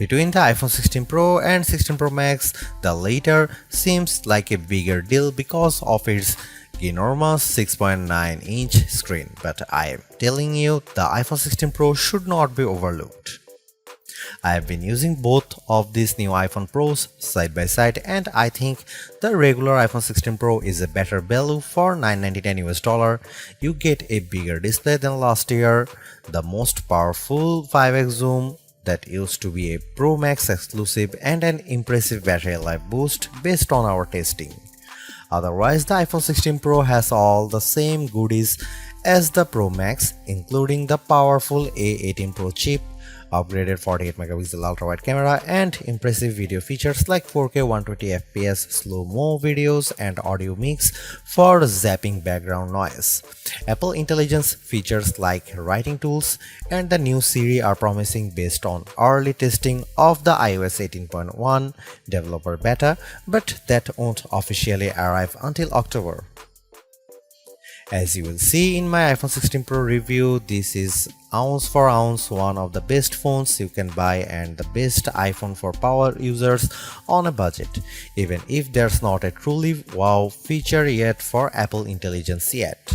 Between the iPhone 16 Pro and 16 Pro Max, the latter seems like a bigger deal because of its enormous 6.9-inch screen, but I am telling you, the iPhone 16 Pro should not be overlooked. I have been using both of these new iPhone Pros side by side, and I think the regular iPhone 16 Pro is a better value for $999. You get a bigger display than last year, the most powerful 5x zoom that used to be a Pro Max exclusive, and an impressive battery life boost based on our testing. Otherwise, the iPhone 16 Pro has all the same goodies as the Pro Max, including the powerful A18 Pro chip, upgraded 48 megapixel ultra-wide camera, and impressive video features like 4K 120fps slow-mo videos and audio mix for zapping background noise. Apple Intelligence features like writing tools and the new Siri are promising based on early testing of the iOS 18.1 developer beta, but that won't officially arrive until October. As you will see in my iPhone 16 Pro review, this is ounce for ounce one of the best phones you can buy and the best iPhone for power users on a budget, even if there's not a truly wow feature yet for Apple Intelligence yet.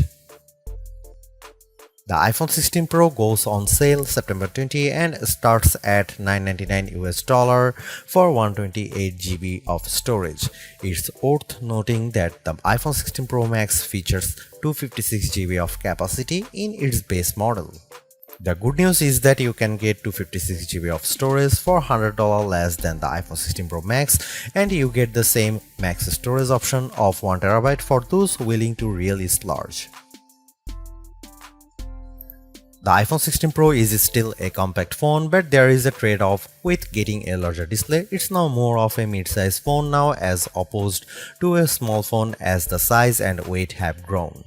The iPhone 16 Pro goes on sale September 20 and starts at $999 for 128GB of storage. It's worth noting that the iPhone 16 Pro Max features 256GB of capacity in its base model. The good news is that you can get 256GB of storage for $100 less than the iPhone 16 Pro Max, and you get the same max storage option of 1TB for those willing to really splurge. The iPhone 16 Pro is still a compact phone, but there is a trade-off with getting a larger display. It's now more of a mid-size phone now as opposed to a small phone as the size and weight have grown.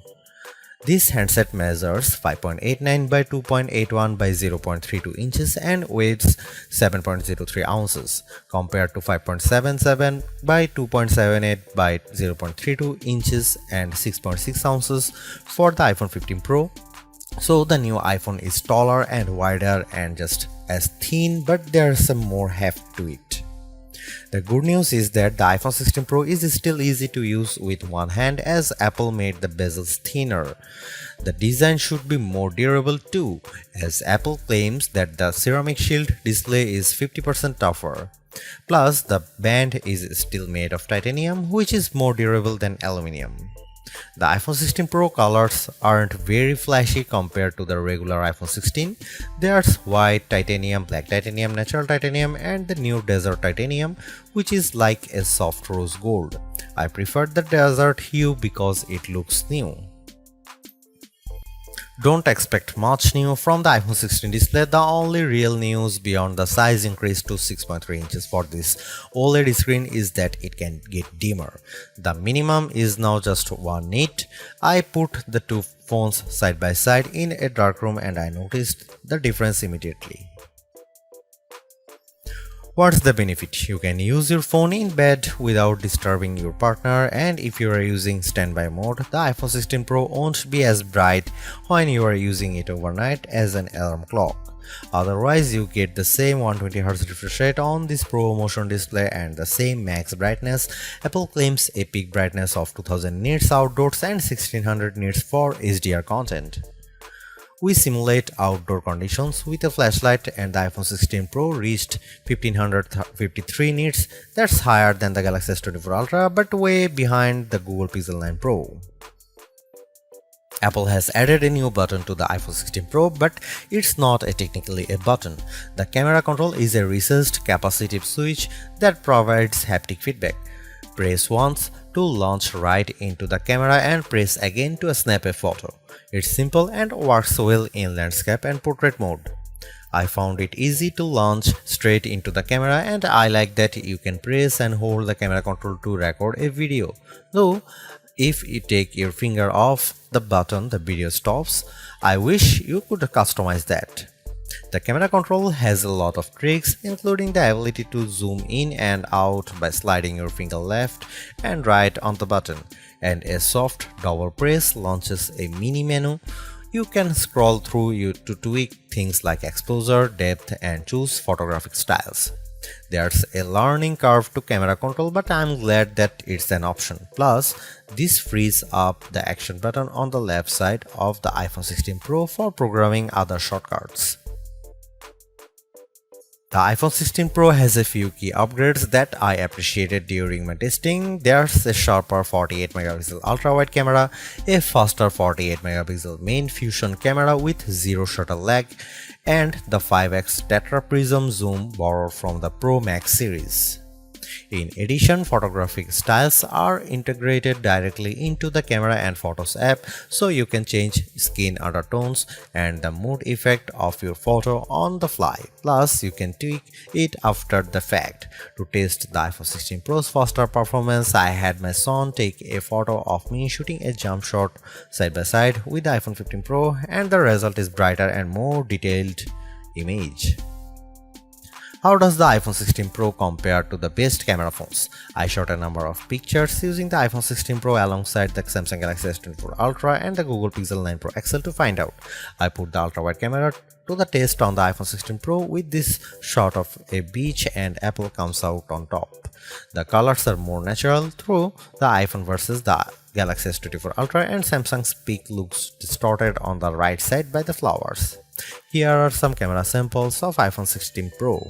This handset measures 5.89 by 2.81 by 0.32 inches and weighs 7.03 ounces compared to 5.77 by 2.78 by 0.32 inches and 6.6 ounces for the iPhone 15 Pro. So the new iPhone is taller and wider and just as thin, but there's some more heft to it. The good news is that the iPhone 16 Pro is still easy to use with one hand as Apple made the bezels thinner. The design should be more durable too, as Apple claims that the ceramic shield display is 50% tougher. Plus, the band is still made of titanium, which is more durable than aluminum. The iPhone 16 Pro colors aren't very flashy compared to the regular iPhone 16. There's white titanium, black titanium, natural titanium, and the new desert titanium, which is like a soft rose gold. I prefer the desert hue because it looks new. Don't expect much new from the iPhone 16 display. The only real news beyond the size increase to 6.3 inches for this OLED screen is that it can get dimmer. The minimum is now just 1 nit. I put the two phones side by side in a dark room and I noticed the difference immediately. What's the benefit? You can use your phone in bed without disturbing your partner, and if you are using standby mode, the iPhone 16 Pro won't be as bright when you are using it overnight as an alarm clock. Otherwise, you get the same 120Hz refresh rate on this Pro Motion display and the same max brightness. Apple claims a peak brightness of 2000 nits outdoors and 1600 nits for HDR content. We simulate outdoor conditions with a flashlight and the iPhone 16 Pro reached 1553 nits. That's higher than the Galaxy S24 Ultra but way behind the Google Pixel 9 Pro. Apple has added a new button to the iPhone 16 Pro, but it's not technically a button. The camera control is a recessed capacitive switch that provides haptic feedback. Press once to launch right into the camera and press again to snap a photo. It's simple and works well in landscape and portrait mode. I found it easy to launch straight into the camera and I like that you can press and hold the camera control to record a video. Though, if you take your finger off the button, the video stops. I wish you could customize that. The camera control has a lot of tricks, including the ability to zoom in and out by sliding your finger left and right on the button, and a soft double press launches a mini menu. You can scroll through to tweak things like exposure, depth, and choose photographic styles. There's a learning curve to camera control, but I'm glad that it's an option. Plus, this frees up the action button on the left side of the iPhone 16 Pro for programming other shortcuts. The iPhone 16 Pro has a few key upgrades that I appreciated during my testing. There's a sharper 48 megapixel ultra-wide camera, a faster 48 megapixel main fusion camera with zero shutter lag, and the 5x tetra prism zoom borrowed from the Pro Max series. In addition, photographic styles are integrated directly into the Camera and Photos app, so you can change skin undertones and the mood effect of your photo on the fly. Plus, you can tweak it after the fact. To test the iPhone 16 Pro's faster performance, I had my son take a photo of me shooting a jump shot side by side with the iPhone 15 Pro, and the result is brighter and more detailed image. How does the iPhone 16 Pro compare to the best camera phones? I shot a number of pictures using the iPhone 16 Pro alongside the Samsung Galaxy S24 Ultra and the Google Pixel 9 Pro XL to find out. I put the ultra-wide camera to the test on the iPhone 16 Pro with this shot of a beach and Apple comes out on top. The colors are more natural through the iPhone versus the Galaxy S24 Ultra, and Samsung's peak looks distorted on the right side by the flowers. Here are some camera samples of iPhone 16 Pro.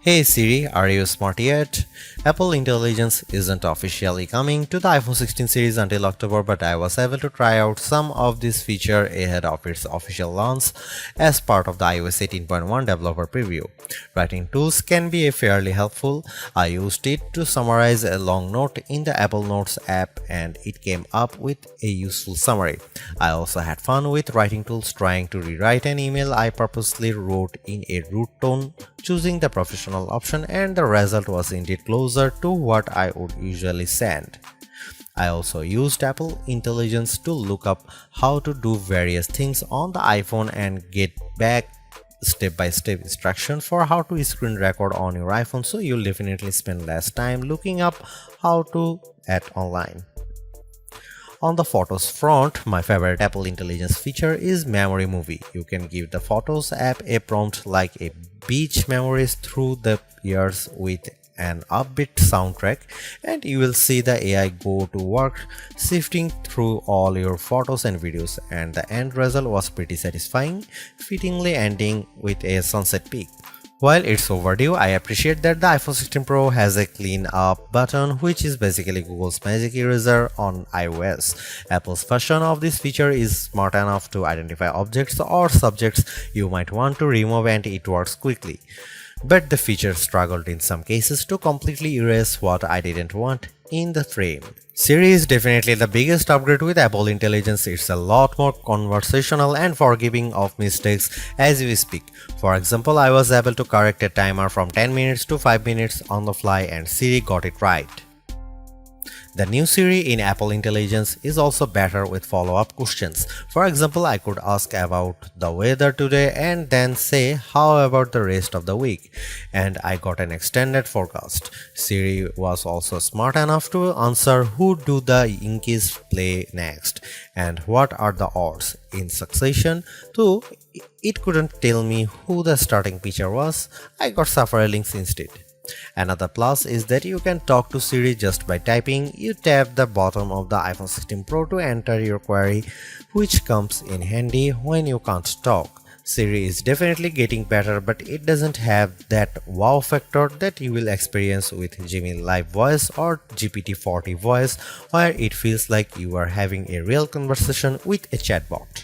Hey Siri, are you smart yet? Apple Intelligence isn't officially coming to the iPhone 16 series until October, but I was able to try out some of this feature ahead of its official launch as part of the iOS 18.1 developer preview. Writing tools can be fairly helpful. I used it to summarize a long note in the Apple Notes app and it came up with a useful summary. I also had fun with writing tools trying to rewrite an email I purposely wrote in a rude tone, choosing the professional option, and the result was indeed closer to what I would usually send. I also used Apple Intelligence to look up how to do various things on the iPhone and get back step-by-step instruction for how to screen record on your iPhone, so you'll definitely spend less time looking up how to at online. On the Photos front, my favorite Apple Intelligence feature is Memory Movie. You can give the Photos app a prompt like a beach memories through the years with an upbeat soundtrack, and you will see the AI go to work sifting through all your photos and videos, and the end result was pretty satisfying, fittingly ending with a sunset peak. While it's overdue, I appreciate that the iPhone 16 Pro has a clean up button, which is basically Google's Magic Eraser on iOS. Apple's version of this feature is smart enough to identify objects or subjects you might want to remove, and it works quickly. But the feature struggled in some cases to completely erase what I didn't want in the frame. Siri is definitely the biggest upgrade with Apple Intelligence. It's a lot more conversational and forgiving of mistakes as we speak. For example, I was able to correct a timer from 10 minutes to 5 minutes on the fly, and Siri got it right. The new Siri in Apple Intelligence is also better with follow-up questions. For example, I could ask about the weather today and then say, how about the rest of the week? And I got an extended forecast. Siri was also smart enough to answer who do the Yankees play next and what are the odds in succession, though it couldn't tell me who the starting pitcher was. I got several links instead. Another plus is that you can talk to Siri just by typing. You tap the bottom of the iPhone 16 Pro to enter your query, which comes in handy when you can't talk. Siri is definitely getting better, but it doesn't have that wow factor that you will experience with Gemini Live Voice or GPT-40 Voice, where it feels like you are having a real conversation with a chatbot.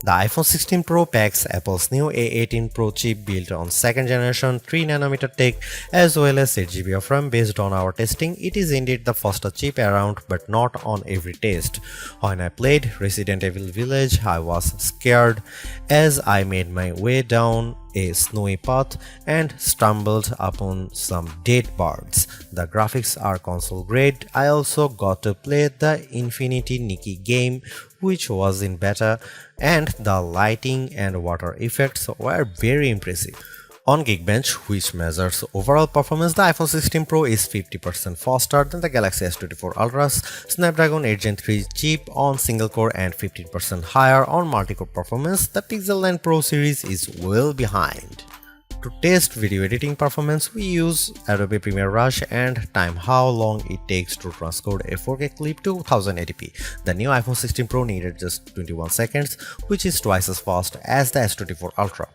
The iPhone 16 Pro packs Apple's new A18 Pro chip built on second generation 3nm tech as well as 8GB of RAM. Based on our testing, it is indeed the fastest chip around, but not on every test. When I played Resident Evil Village, I was scared as I made my way down a snowy path and stumbled upon some dead birds. The graphics are console grade. I also got to play the Infinity Nikki game, which was in beta, and the lighting and water effects were very impressive. On Geekbench, which measures overall performance, the iPhone 16 Pro is 50% faster than the Galaxy S24 Ultra's Snapdragon 8 Gen 3 chip on single core and 15% higher on multi-core performance. The Pixel 9 Pro series is well behind. To test video editing performance, we use Adobe Premiere Rush and time how long it takes to transcode a 4K clip to 1080p. The new iPhone 16 Pro needed just 21 seconds, which is twice as fast as the S24 Ultra.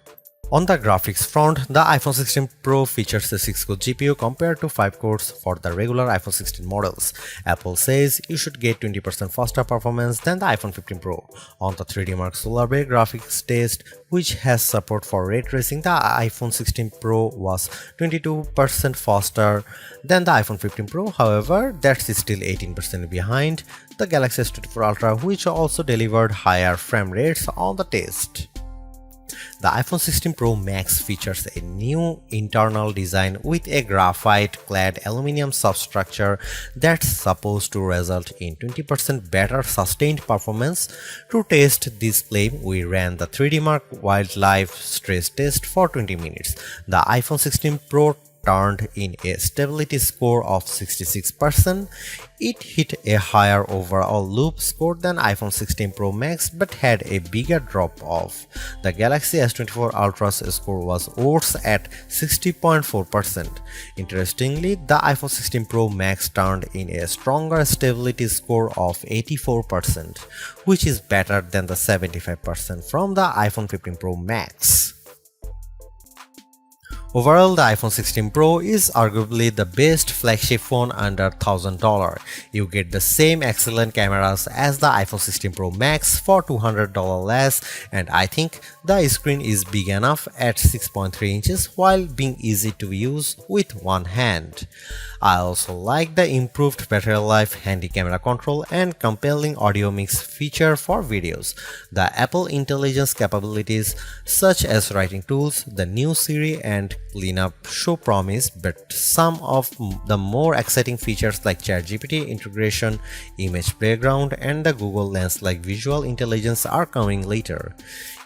On the graphics front, the iPhone 16 Pro features a 6-core GPU compared to 5 cores for the regular iPhone 16 models. Apple says you should get 20% faster performance than the iPhone 15 Pro. On the 3D Mark Solar Bay graphics test, which has support for ray tracing, the iPhone 16 Pro was 22% faster than the iPhone 15 Pro. However, that's still 18% behind the Galaxy S24 Ultra, which also delivered higher frame rates on the test. The iPhone 16 Pro Max features a new internal design with a graphite-clad aluminum substructure that's supposed to result in 20% better sustained performance. To test this claim, we ran the 3D Mark Wildlife stress test for 20 minutes. The iPhone 16 Pro turned in a stability score of 66%. It hit a higher overall loop score than iPhone 16 Pro Max but had a bigger drop-off. The Galaxy S24 Ultra's score was worse at 60.4%. Interestingly, the iPhone 16 Pro Max turned in a stronger stability score of 84%, which is better than the 75% from the iPhone 15 Pro Max. Overall, the iPhone 16 Pro is arguably the best flagship phone under $1,000. You get the same excellent cameras as the iPhone 16 Pro Max for $200 less, and I think the screen is big enough at 6.3 inches while being easy to use with one hand. I also like the improved battery life, handy camera control, and compelling audio mix feature for videos. The Apple Intelligence capabilities such as writing tools, the new Siri, and cleanup show promise, but some of the more exciting features like ChatGPT integration, image background, and the Google Lens like visual intelligence are coming later.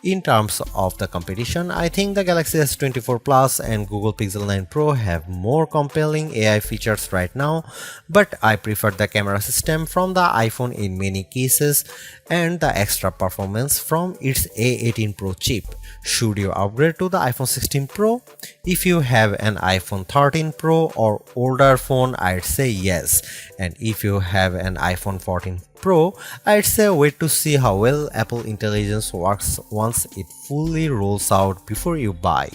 In terms of the competition, I think the Galaxy S24 Plus and Google Pixel 9 Pro have more compelling AI features right now, but I prefer the camera system from the iPhone in many cases and the extra performance from its A18 Pro chip. Should you upgrade to the iPhone 16 Pro? If you have an iPhone 13 Pro or older phone, I'd say yes. And if you have an iPhone 14 Pro, I'd say wait to see how well Apple Intelligence works once it fully rolls out before you buy.